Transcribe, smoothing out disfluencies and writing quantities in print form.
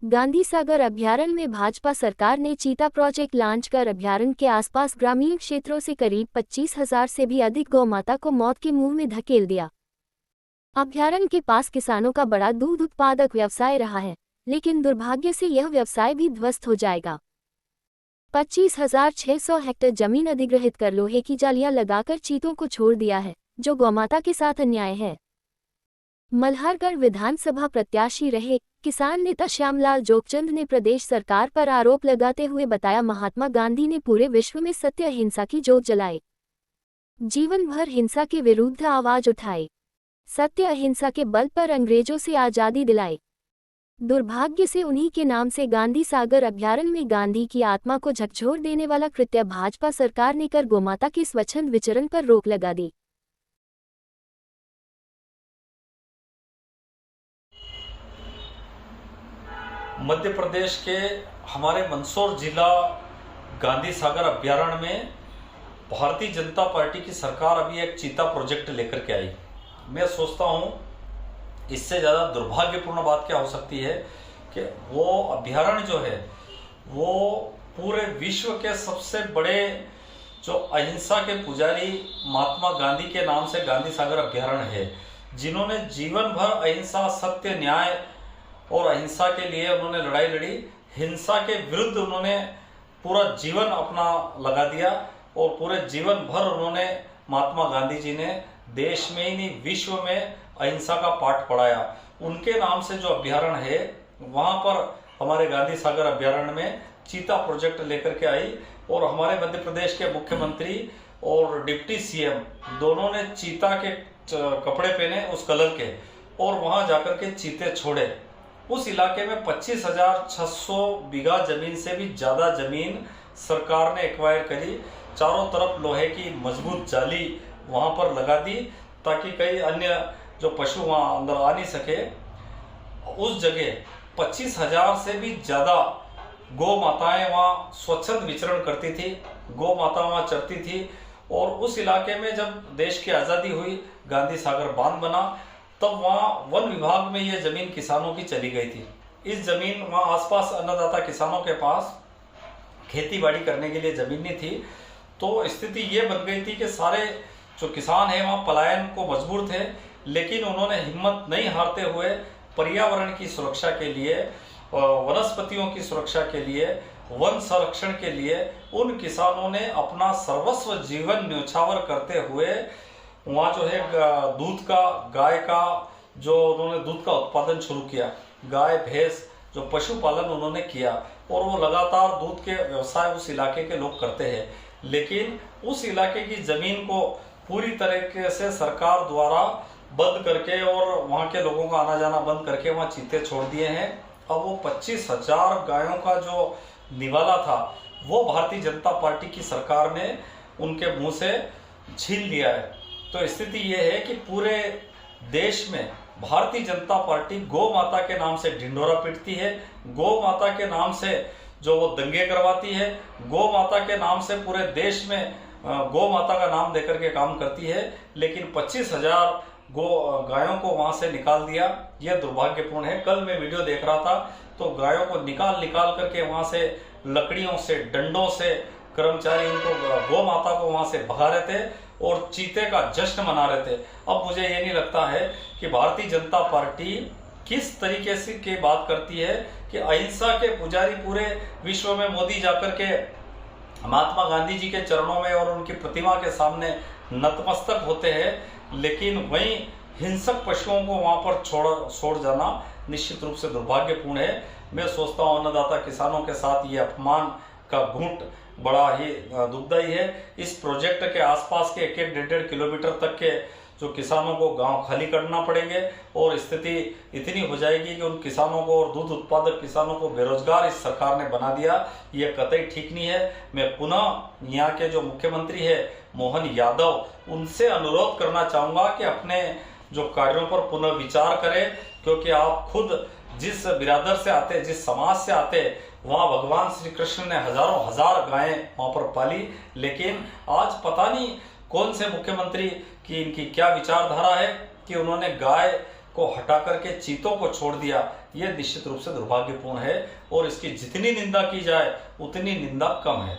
गांधी सागर अभयारण्य में भाजपा सरकार ने चीता प्रोजेक्ट लॉन्च कर अभयारण्य के आसपास ग्रामीण क्षेत्रों से करीब 25,000 से भी अधिक गौमाता को मौत के मुंह में धकेल दिया। अभयारण्य के पास किसानों का बड़ा दूध उत्पादक व्यवसाय रहा है, लेकिन दुर्भाग्य से यह व्यवसाय भी ध्वस्त हो जाएगा। 25,600 हेक्टेयर जमीन अधिग्रहित कर लोहे की जालियां लगाकर चीतों को छोड़ दिया है, जो गौमाता के साथ अन्याय है। मल्हारगढ़ विधानसभा प्रत्याशी रहे किसान नेता श्यामलाल जोगचंद ने प्रदेश सरकार पर आरोप लगाते हुए बताया, महात्मा गांधी ने पूरे विश्व में सत्य अहिंसा की ज्योत जलाई, जीवन भर हिंसा के विरुद्ध आवाज उठाई, सत्य अहिंसा के बल पर अंग्रेजों से आजादी दिलाई। दुर्भाग्य से उन्हीं के नाम से गांधी सागर अभयारण्य में गांधी की आत्मा को झकझोर देने वाला कृत्य भाजपा सरकार ने कर गौमाता के स्वच्छंद विचरण पर रोक लगा दी। मध्य प्रदेश के हमारे मंदसौर जिला गांधी सागर अभयारण्य में भारतीय जनता पार्टी की सरकार अभी एक चीता प्रोजेक्ट लेकर के आई। मैं सोचता हूँ इससे ज़्यादा दुर्भाग्यपूर्ण बात क्या हो सकती है कि वो अभयारण्य जो है वो पूरे विश्व के सबसे बड़े जो अहिंसा के पुजारी महात्मा गांधी के नाम से गांधी सागर अभयारण्य है, जिन्होंने जीवन भर अहिंसा, सत्य, न्याय और अहिंसा के लिए उन्होंने लड़ाई लड़ी, हिंसा के विरुद्ध उन्होंने पूरा जीवन अपना लगा दिया और पूरे जीवन भर उन्होंने महात्मा गांधी जी ने देश में ही नहीं विश्व में अहिंसा का पाठ पढ़ाया। उनके नाम से जो अभयारण्य है वहां पर हमारे गांधी सागर अभयारण्य में चीता प्रोजेक्ट लेकर के आई और हमारे मध्य प्रदेश के मुख्यमंत्री और डिप्टी सीएम दोनों ने चीता के कपड़े पहने उस कलर के और वहां जाकर के चीते छोड़े। उस इलाके में 25,600 बीघा जमीन से भी ज्यादा जमीन सरकार ने एक्वायर करी, चारों तरफ लोहे की मजबूत जाली वहां पर लगा दी ताकि कई अन्य जो पशु वहां अंदर आ नहीं सके। उस जगह 25,000 से भी ज्यादा गौ माताएं वहां स्वच्छंद विचरण करती थी, गौ माता वहां चरती थी। और उस इलाके में जब देश की आजादी हुई, गांधी सागर बांध बना, तब वहां वन विभाग में यह जमीन किसानों की चली गई थी। इस जमीन वहां आसपास अन्नदाता किसानों के पास खेती बाड़ी करने के लिए जमीन नहीं थी, तो स्थिति ये बन गई थी कि सारे जो किसान हैं वहां पलायन को मजबूर थे, लेकिन उन्होंने हिम्मत नहीं हारते हुए पर्यावरण की सुरक्षा के लिए, वनस्पतियों की सुरक्षा के लिए, वन संरक्षण के लिए उन किसानों ने अपना सर्वस्व जीवन न्यौछावर करते हुए वहाँ जो है दूध का, गाय का जो उन्होंने दूध का उत्पादन शुरू किया, गाय भैंस जो पशुपालन उन्होंने किया और वो लगातार दूध के व्यवसाय उस इलाके के लोग करते हैं। लेकिन उस इलाके की जमीन को पूरी तरीके से सरकार द्वारा बंद करके और वहाँ के लोगों का आना जाना बंद करके वहाँ चीते छोड़ दिए हैं। अब वो 25,000 गायों का जो निवाला था वो भारतीय जनता पार्टी की सरकार ने उनके मुंह से छीन लिया है। तो स्थिति ये है कि पूरे देश में भारतीय जनता पार्टी गौ माता के नाम से ढिंढोरा पीटती है, गौ माता के नाम से जो वो दंगे करवाती है, गौ माता के नाम से पूरे देश में गौ माता का नाम देकर के काम करती है, लेकिन 25,000 गायों को वहां से निकाल दिया। यह दुर्भाग्यपूर्ण है। कल मैं वीडियो देख रहा था तो गायों को निकाल करके वहां से लकड़ियों से, डंडों से कर्मचारी उनको गौ माता को वहां से भगा रहे थे और चीते का जश्न मना रहे थे। अब मुझे ये नहीं लगता है कि भारतीय जनता पार्टी किस तरीके से की बात करती है कि अहिंसा के पुजारी पूरे विश्व में मोदी जाकर के महात्मा गांधी जी के चरणों में और उनकी प्रतिमा के सामने नतमस्तक होते हैं, लेकिन वहीं हिंसक पशुओं को वहां पर छोड़ जाना निश्चित रूप से दुर्भाग्यपूर्ण है। मैं सोचता हूँ अन्नदाता किसानों के साथ ये अपमान का घूंट बड़ा ही दुखदायी है। इस प्रोजेक्ट के आसपास के 1-1.5 किलोमीटर तक के जो किसानों को गांव खाली करना पड़ेंगे और स्थिति इतनी हो जाएगी कि उन किसानों को और दूध उत्पादक किसानों को बेरोजगार इस सरकार ने बना दिया। ये कतई ठीक नहीं है। मैं पुनः यहाँ के जो मुख्यमंत्री है मोहन यादव, उनसे अनुरोध करना चाहूँगा कि अपने जो कार्यों पर पुनः विचार करें, क्योंकि आप खुद जिस बिरादर से आते, जिस समाज से आते, वहाँ भगवान श्री कृष्ण ने हजारों हजार गायें वहाँ पर पाली, लेकिन आज पता नहीं कौन से मुख्यमंत्री की इनकी क्या विचारधारा है कि उन्होंने गाय को हटा करके चीतों को छोड़ दिया, यह निश्चित रूप से दुर्भाग्यपूर्ण है और इसकी जितनी निंदा की जाए उतनी निंदा कम है।